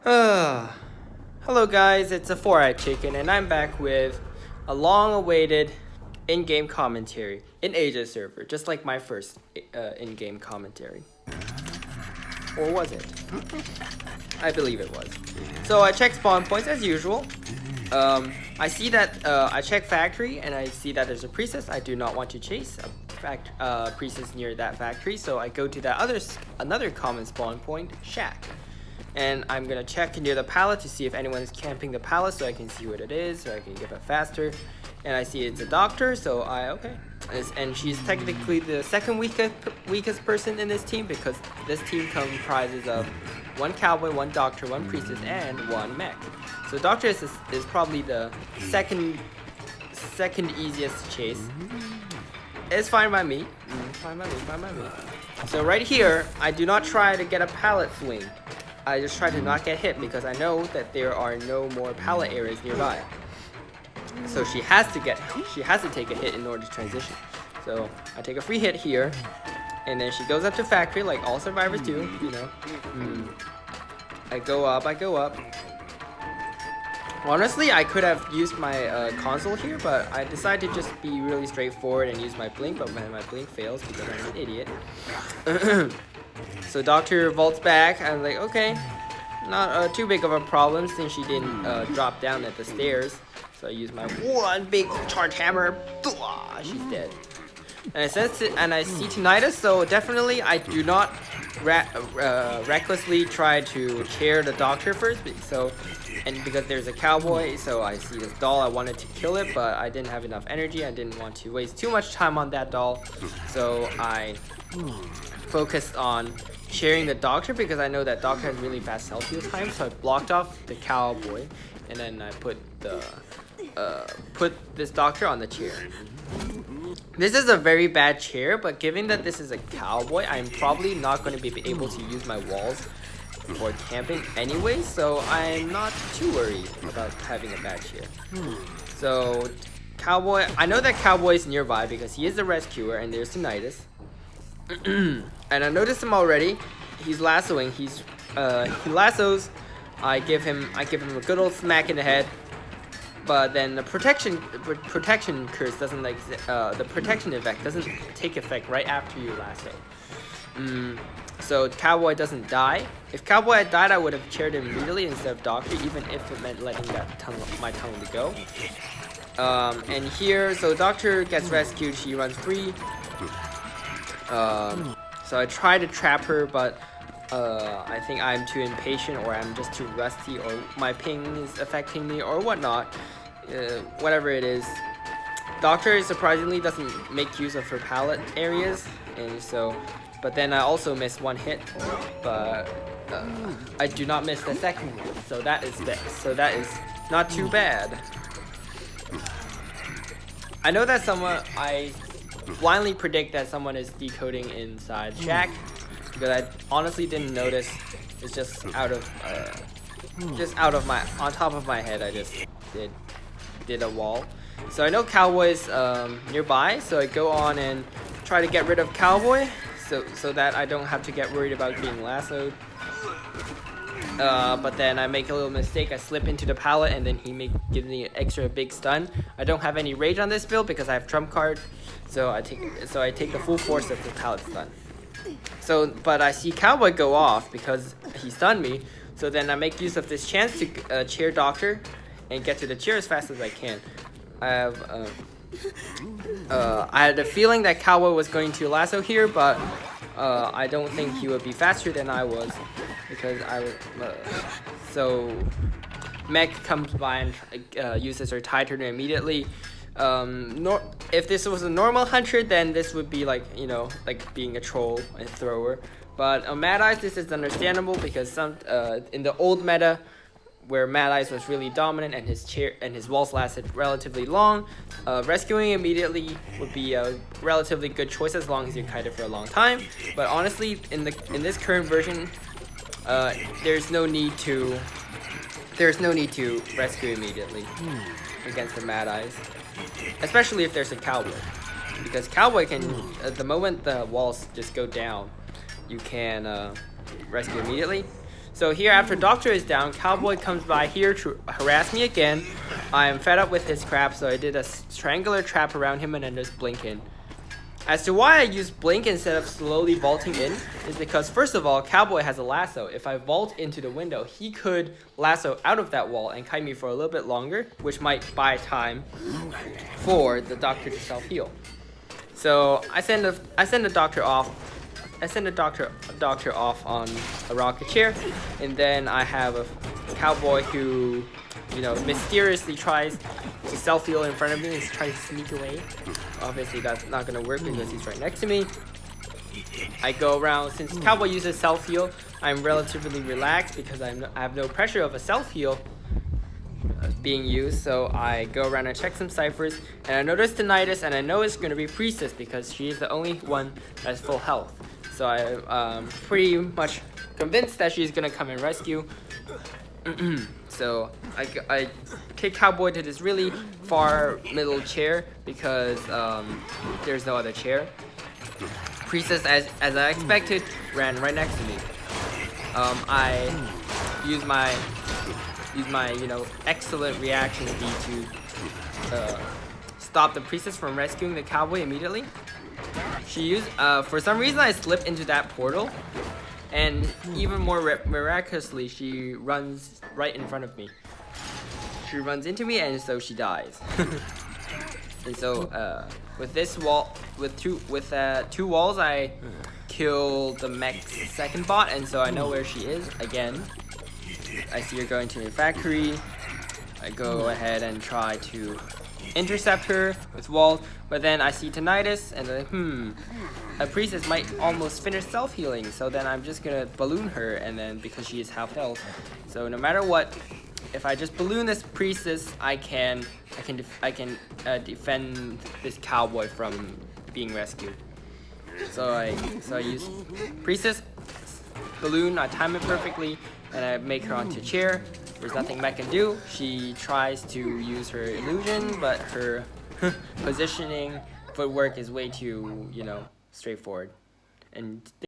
Hello guys, it's a 4-Eyed Chicken and I'm back with a long-awaited in-game commentary in Asia server, just like my first in-game commentary. Or was it? I believe it was. So I check spawn points as usual. I see that I check factory and I see that there's a priestess. I do not want to chase a priestess near that factory, so I go to that another common spawn point, shack. And I'm gonna check near the pallet to see if anyone is camping the pallet so I can see what it is, so I can get it faster. And I see it's a doctor, so okay. And she's technically the second weakest person in this team, because this team comprises of one cowboy, one doctor, one priestess, and one mech. So doctor is probably the second easiest to chase. It's fine by me. Fine by me. So right here, I do not try to get a pallet swing. I just try to not get hit because I know that there are no more pallet areas nearby. So she has to take a hit in order to transition. So I take a free hit here, and then she goes up to factory like all survivors do, you know. I go up. Honestly, I could have used my console here, but I decided to just be really straightforward and use my blink, but my blink fails because I'm an idiot. So doctor vaults back. I'm like, okay, not too big of a problem since she didn't drop down at the stairs. So I use my one big charge hammer. She's dead. And I sense it, and I see tinnitus. So definitely, I do not recklessly try to chair the doctor first. And because there's a cowboy, so I see this doll. I wanted to kill it, but I didn't have enough energy. I didn't want to waste too much time on that doll. So I focused on chairing the doctor because I know that doctor has really fast health heal time. So I blocked off the cowboy, and then I put this doctor on the chair. This is a very bad chair, but given that this is a cowboy, I'm probably not going to be able to use my walls for camping anyway, so I'm not too worried about having a bad chair. So cowboy, I know that cowboy is nearby because he is the rescuer and there's tinnitus. And I noticed him already. He's lassoing. He lassos. I give him a good old smack in the head. But then the protection curse doesn't the protection effect doesn't take effect right after you lasso. So Cowboy doesn't die. If Cowboy had died, I would have chaired him immediately instead of Doctor, even if it meant letting my tunnel to go. And here, so Doctor gets rescued. She runs free. So I try to trap her, but I think I'm too impatient, or I'm just too rusty, or my ping is affecting me, or whatnot. Whatever it is, Doctor surprisingly doesn't make use of her pallet areas, and so. But then I also missed one hit, but I do not miss the second one, so that is not too bad. I know that I blindly predict that someone is decoding inside shack, because I honestly didn't notice. It's just on top of my head. I just did a wall. So I know Cowboy's nearby, so I go on and try to get rid of Cowboy, so that I don't have to get worried about being lassoed. But then I make a little mistake. I slip into the pallet, and then he gives me an extra big stun. I don't have any rage on this build because I have trump card, so I take the full force of the pallet stun. But I see Cowboy go off because he stunned me. So then I make use of this chance to chair Doctor and get to the chair as fast as I can. I had a feeling that Cowboy was going to lasso here, but I don't think he would be faster than I was, because so Mech comes by and uses her tide turner immediately. If this was a normal hunter, then this would be like being a troll and thrower. But on Mad Eyes, this is understandable because in the old meta, where Mad Eyes was really dominant and his walls lasted relatively long, rescuing immediately would be a relatively good choice as long as you kite it for a long time. But honestly, in this current version, there's no need to rescue immediately against the Mad Eyes, especially if there's a Cowboy, because Cowboy can the moment the walls just go down, you can rescue immediately. So here, after Doctor is down, Cowboy comes by here to harass me again. I am fed up with his crap, so I did a triangular trap around him and then just blink in. As to why I use blink instead of slowly vaulting in is because, first of all, Cowboy has a lasso. If I vault into the window, he could lasso out of that wall and kite me for a little bit longer, which might buy time for the Doctor to self-heal. So I send the Doctor off. I send the doctor off on a rocket chair, and then I have a Cowboy who, mysteriously tries to self-heal in front of me and tries to sneak away. Obviously, that's not gonna work because he's right next to me. I go around. Since Cowboy uses self-heal, I'm relatively relaxed because I have no pressure of a self-heal being used. So I go around and check some ciphers, and I notice Tinnitus, and I know it's gonna be Priestess because she's the only one that's full health. So I'm pretty much convinced that she's gonna come and rescue. So I take Cowboy to this really far middle chair because there's no other chair. Priestess, as I expected, ran right next to me. I use my excellent reaction speed to stop the Priestess from rescuing the Cowboy immediately. She used for some reason I slipped into that portal. And even more miraculously, she runs right in front of me. She runs into me, and so she dies. And so, with this wall, with two walls, I kill the mech's second bot, and so I know where she is again. I see her going to the factory. I go ahead and try to intercept her with walls, but then I see Tinnitus, and then a Priestess might almost finish self-healing, so then I'm just gonna balloon her, and then because she is half health, so no matter what, if I just balloon this Priestess, I can defend this Cowboy from being rescued. So I use Priestess, balloon, I time it perfectly, and I make her onto a chair. There's nothing Mech can do. She tries to use her illusion, but her positioning, footwork is way too, straightforward. And